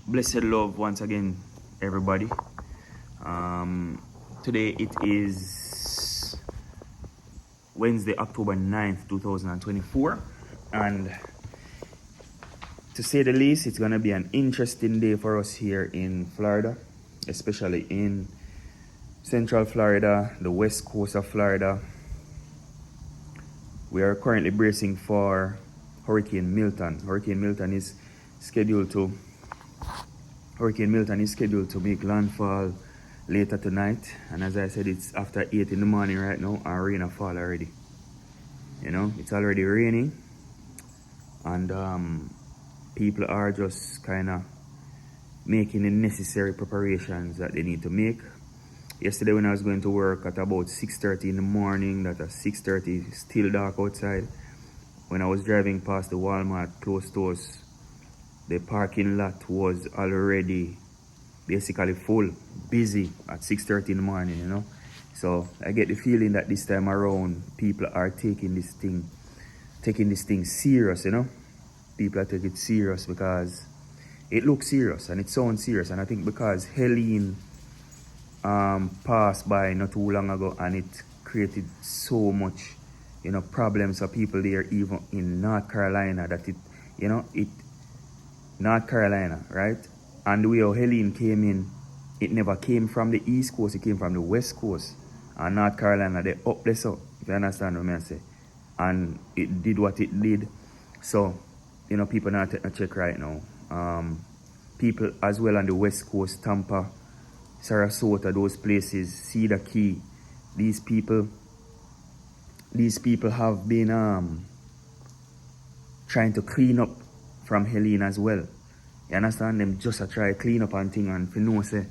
Blessed love once again, everybody. Today it is Wednesday, October 9th, 2024. And to say the least, it's going to be an interesting day for us here in Florida, especially in Central Florida, the west coast of Florida. We are currently bracing for Hurricane Milton. Hurricane Milton is scheduled to make landfall later tonight, and as I said, it's after 8 in the morning right now, and rain fall already. You know, it's already raining, and people are just kind of making the necessary preparations that they need to make. Yesterday when I was going to work at about 6:30 in the morning, that at 6:30 still dark outside, when I was driving past the Walmart close to us, the parking lot was already basically full, busy at 6:30 in the morning, you know. So I get the feeling that this time around, people are taking this thing serious, you know. People are taking it serious because it looks serious and it sounds serious. And I think because Helene passed by not too long ago, and it created so much, you know, problems for people there, even in North Carolina, that North Carolina, right? And the way how Helene came in, it never came from the East Coast, it came from the West Coast. And North Carolina, they up this up, if you understand what I say. And it did what it did. So, you know, people not taking a check right now. People as well on the West Coast, Tampa, Sarasota, those places, Cedar Key, these people have been trying to clean up from Helene as well. You understand? Them just try to clean up and thing, and for no say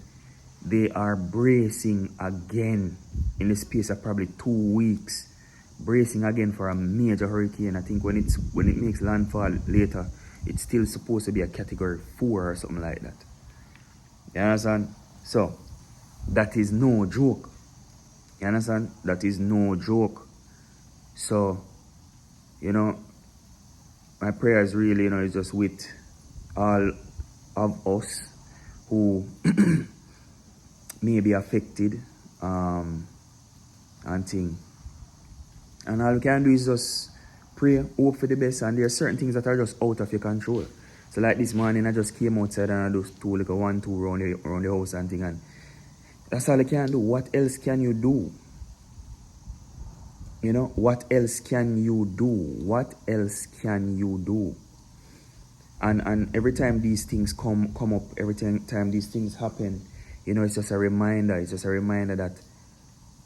they are bracing again in the space of probably 2 weeks, bracing again for a major hurricane. I think when it makes landfall later, it's still supposed to be a category 4 or something like that. You understand? So that is no joke. You understand? That is no joke. So, you know, my prayers really, you know, is just with all of us who may be affected and thing. And all we can do is just pray, hope for the best, and there are certain things that are just out of your control. So like this morning, I just came outside and I just do like a 1-2 around the house and thing, and that's all I can do. What else can you do? You know, what else can you do? What else can you do? And every time these things come up, every time these things happen, you know, it's just a reminder. It's just a reminder that,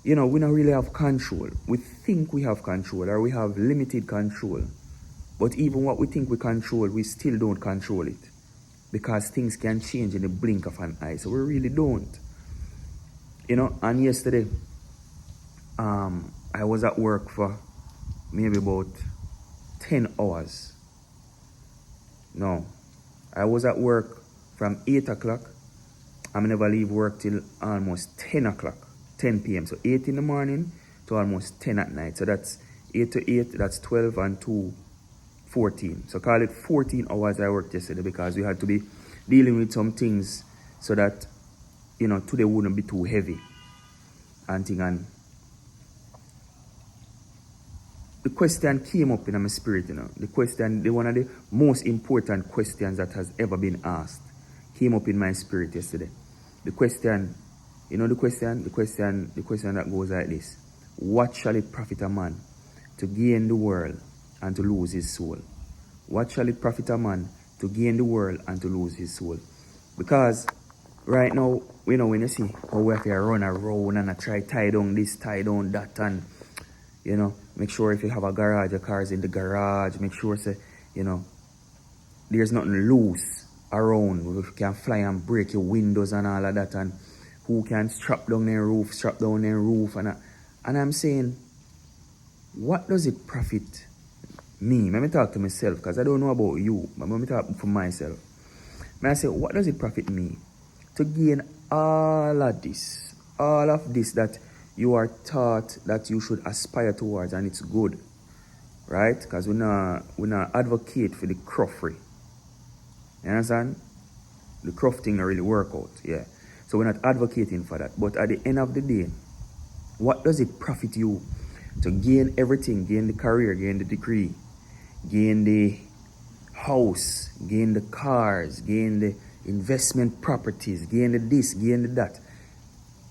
you know, we don't really have control. We think we have control, or we have limited control. But even what we think we control, we still don't control it, because things can change in the blink of an eye. So we really don't. You know, and yesterday, I was at work for maybe about 10 hours. No, I was at work from 8 o'clock. I never leave work till almost 10 o'clock, 10 p.m. So 8 in the morning to almost 10 at night. So that's 8 to 8, that's 12 and 2, 14. So call it 14 hours I worked yesterday, because we had to be dealing with some things so that, you know, today wouldn't be too heavy and thing. And the question came up in my spirit, you know. One of the most important questions that has ever been asked came up in my spirit yesterday. The question, you know, the question that goes like this: what shall it profit a man to gain the world and to lose his soul? What shall it profit a man to gain the world and to lose his soul? Because right now, you know, when you see how we have to run around and I try tie down this, tie down that, and, you know, make sure if you have a garage, your car's in the garage, make sure, say, you know, there's nothing loose around. You can fly and break your windows and all of that, and who can strap down their roof, and I'm saying, what does it profit me? Let me talk to myself, because I don't know about you, but let me talk for myself. I say, what does it profit me to gain all of this that you are taught that you should aspire towards, and it's good, right? Because we not advocate for the cruffery. You understand? The Croft thing don't really work out, yeah. So we're not advocating for that. But at the end of the day, what does it profit you to gain everything, gain the career, gain the degree, gain the house, gain the cars, gain the investment properties, gain the this, gain the that.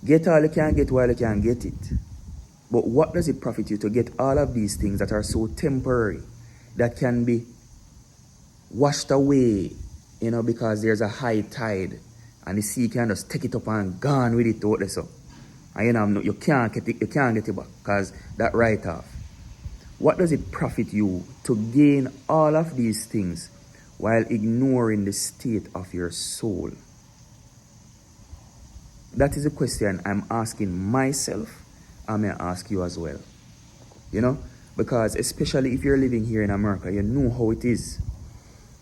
Get all you can get while you can get it. But what does it profit you to get all of these things that are so temporary, that can be washed away, because there's a high tide and the sea can just take it up and gone with it out there, so. And you can't get it back because that write off. What does it profit you to gain all of these things while ignoring the state of your soul? That is a question I'm asking myself. I may ask you as well. Because especially if you're living here in America, you know how it is.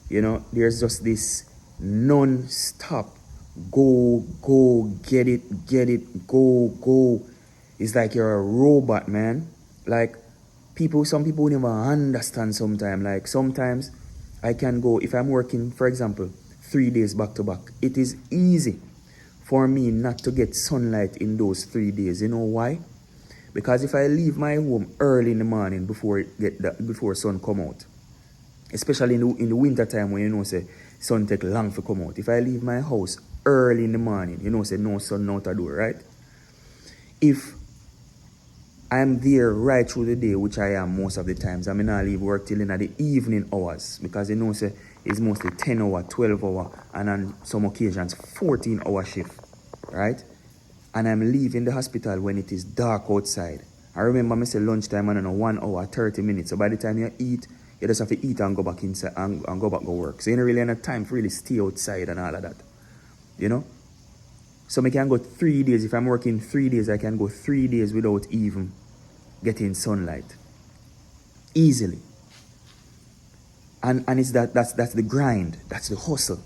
There's just this non-stop go, get it, go. It's like you're a robot, man. Like, some people never understand sometimes. Like, sometimes I can go, if I'm working, for example, 3 days back to back, it is easy for me not to get sunlight in those 3 days. You know why? Because if I leave my home early in the morning before sun come out, especially in the winter time when say sun take long to come out. If I leave my house early in the morning, say no sun out the door, right? If I'm there right through the day, which I am most of the times, I may not leave work till in the evening hours, because say it's mostly 10 hour, 12 hour, and on some occasions 14 hour shift, right? And I'm leaving the hospital when it is dark outside. I remember I say lunchtime and 1 hour, 30 minutes. So by the time you eat, you just have to eat and go back inside and go back to work. So you don't really have time to really stay outside and all of that. So I can go 3 days. If I'm working 3 days, I can go 3 days without even getting sunlight. Easily. And it's that's the grind. That's the hustle.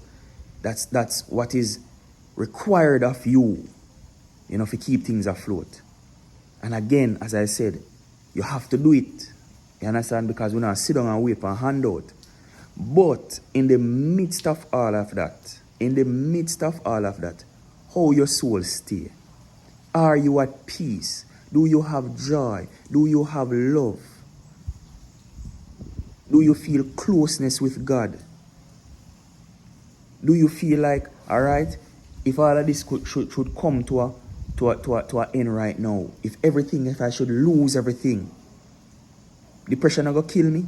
That's what is required of you, to keep things afloat. And again, as I said, you have to do it. You understand? Because we not sit down and wait for a handout. But in the midst of all of that, how your soul stay? Are you at peace? Do you have joy? Do you have love? Do you feel closeness with God? Do you feel like, all right, if all of this should come to an end right now, if I should lose everything, depression are going to kill me.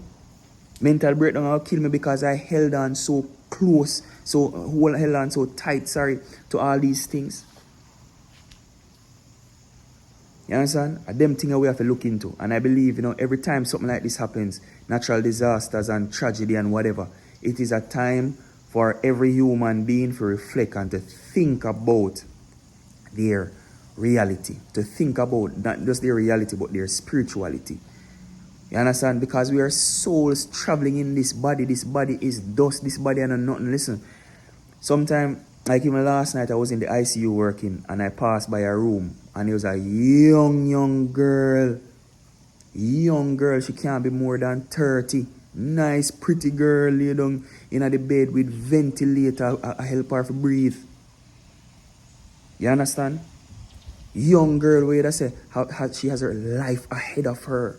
Mental breakdown are going to kill me because I held on so close, held on so tight, to all these things. You understand? And them things we have to look into. And I believe, every time something like this happens, natural disasters and tragedy and whatever, it is a time for every human being to reflect and to think about their reality. To think about not just their reality, but their spirituality. You understand? Because we are souls traveling in this body. This body is dust. This body and nothing. Listen, sometimes, like even last night, I was in the ICU working and I passed by a room and there was a young girl. She can't be more than 30. Nice, pretty girl laid down in the bed with ventilator, a help her to breathe. You understand? Young girl, where I say, she has her life ahead of her.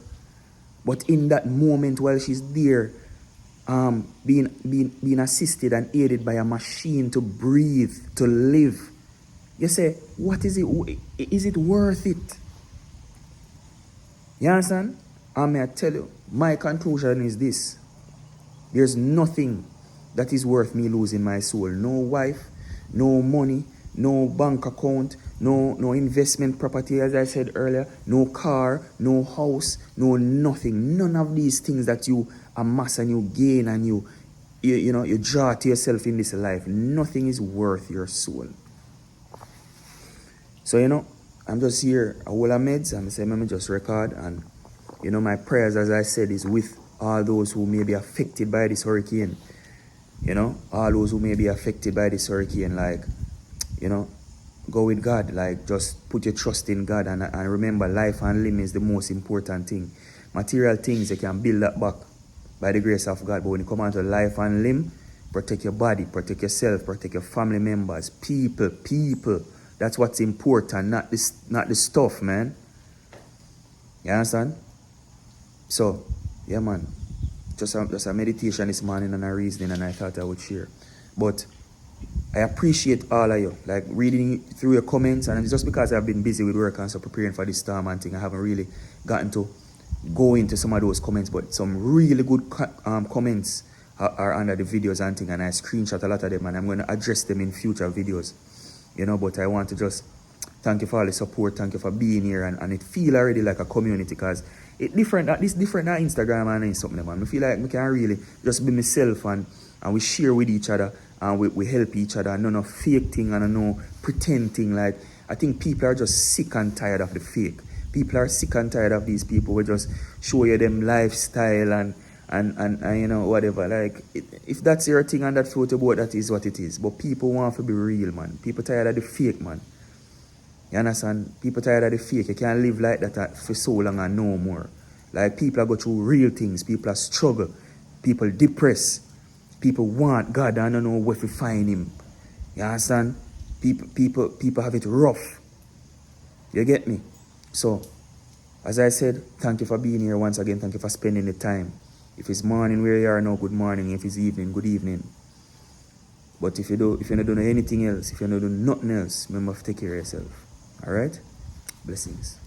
But in that moment while she's there, being assisted and aided by a machine to breathe, to live, you say, what is it? Is it worth it? You understand? And may I tell you, my conclusion is this. There's nothing that is worth me losing my soul. No wife, no money, no bank account, no investment property, as I said earlier, no car, no house, no nothing. None of these things that you amass and you gain and you draw to yourself in this life. Nothing is worth your soul. So, I'm just here, a whole of meds, and I say, let me just record. And, my prayers, as I said, is with all those who may be affected by this hurricane. All those who may be affected by this hurricane, like, go with God. Like, just put your trust in God. And remember, life and limb is the most important thing. Material things, you can build that back by the grace of God. But when you come on to life and limb, Protect your body, protect yourself, protect your family members, people. That's what's important, not the stuff, man. You understand? So, yeah, man. Just a meditation this morning and a reasoning, and I thought I would share. But I appreciate all of you, like reading through your comments, and it's just because I've been busy with work and so preparing for this storm and thing, I haven't really gotten to go into some of those comments, but some really good comments are under the videos and thing, and I screenshot a lot of them, and I'm going to address them in future videos, you know. But I want to just thank you for all the support, thank you for being here, and it feel already like a community, because it's different, this different than Instagram and something, man. I feel like I can really just be myself, and we share with each other, and we help each other, and none of fake thing and no pretending. Like, I think people are just sick and tired of the fake. People are sick and tired of these people who just show you them lifestyle and you know, whatever. Like, if that's your thing and that photo board, that is what it is. But people want to be real, man. People tired of the fake, man. You understand? People tired of the fake. You can't live like that for so long and no more. Like, people are go through real things. People are struggle. People depressed. People want God and don't know where to find him. You understand? People have it rough. You get me? So, as I said, thank you for being here once again. Thank you for spending the time. If it's morning where you are now, good morning. If it's evening, good evening. But if you don't do anything else, if you don't do nothing else, remember to take care of yourself. Alright? Blessings.